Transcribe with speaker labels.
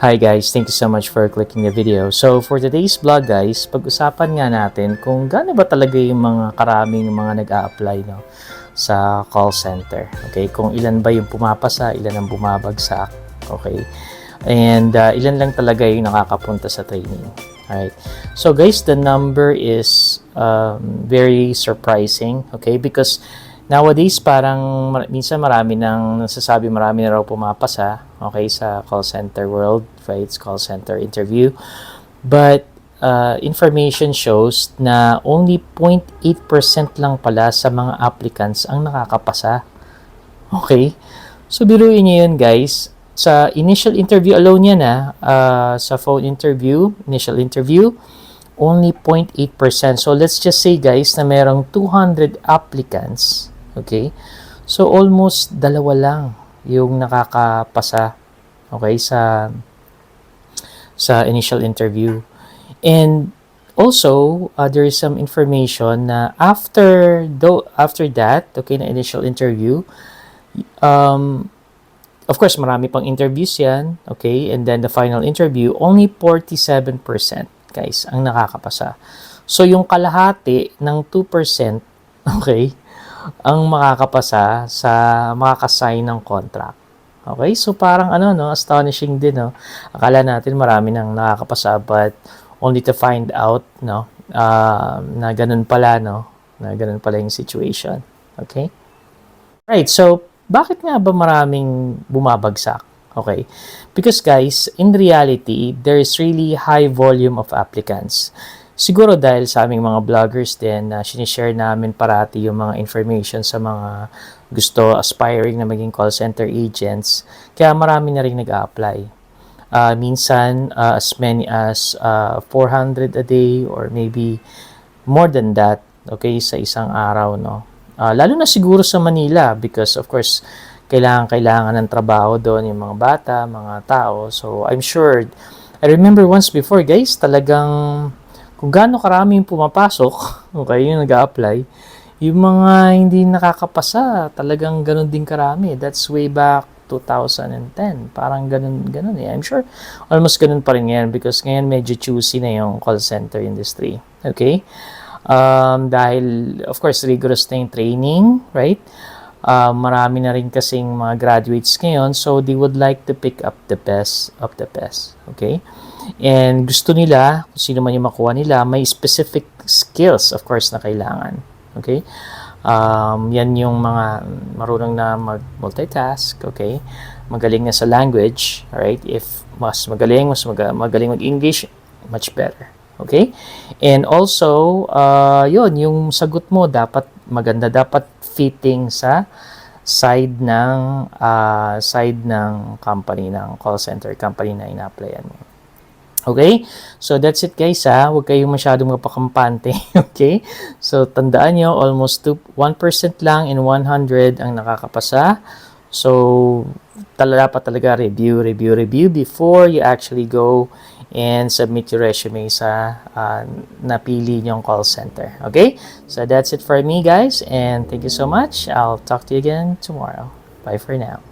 Speaker 1: Hi guys, thank you so much for clicking the video. So for today's vlog guys, pag-usapan nga natin kung gaano ba talaga yung mga karaming mga nag-a-apply no, sa call center. Okay, kung ilan ba yung pumapasa, ilan ang bumabagsak. Okay, and ilan lang talaga yung nakakapunta sa training. Alright, so guys, the number is very surprising. Okay, because nowadays, parang minsan marami nang nasasabi, marami na raw pumapasa, okay, sa call center world, right? It's call center interview. But information shows na only 0.8% lang pala sa mga applicants ang nakakapasa. Okay? So, biruin niyo yun, guys. Sa initial interview alone yan, sa phone interview, initial interview, only 0.8%. So, let's just say, guys, na merong 200 applicants. Okay? So, almost dalawa lang yung nakakapasa, okay, sa initial interview. And also, there is some information na after that, okay, na initial interview, of course, marami pang interviews yan, okay, and then the final interview, only 47%, guys, ang nakakapasa. So, yung kalahati ng 2%, okay, ang makakapasa sa makakasign ng contract. Okay? So, parang astonishing din, no? Akala natin marami nang nakakapasa, but only to find out, no, na ganun pala, no? Na ganun pala yung situation. Okay? Right. So, bakit nga ba maraming bumabagsak? Okay? Because, guys, in reality, there is really high volume of applicants. Siguro dahil sa aming mga vloggers din na sinishare namin parati yung mga information sa mga gusto aspiring na maging call center agents, kaya marami na rin nag-a-apply. Minsan, as many as 400 a day or maybe more than that, okay, sa isang araw, no? Lalo na siguro sa Manila because of course, kailangan ng trabaho doon yung mga bata, mga tao. So, I'm sure, I remember once before, guys, talagang kung gaano karami yung pumapasok, okay, yung nag-a-apply, yung mga hindi nakakapasa, talagang ganun din karami. That's way back 2010. Parang ganun eh. I'm sure almost ganun pa rin ngayon because ngayon medyo choosy na yung call center industry. Okay? Dahil, of course, rigorous na yung training, right? Marami na rin kasing mga graduates ngayon, so they would like to pick up the best of the best. Okay? And gusto nila, kung sino man yung makuha nila, may specific skills, of course, na kailangan. Okay? Yan yung mga marunong na mag-multitask, okay? Magaling na sa language, alright? If mas magaling mag-English, much better. Okay? And also, yun, yung sagot mo dapat maganda, dapat fitting sa side ng company, ng call center company na ina-applyan mo. Okay? So, that's it guys, Huwag kayong masyadong mapakampante. Okay? So, tandaan nyo, almost 1% lang in 100 ang nakakapasa. So, dapat talaga review before you actually go and submit your resume sa napili nyong call center. Okay? So, that's it for me guys. And thank you so much. I'll talk to you again tomorrow. Bye for now.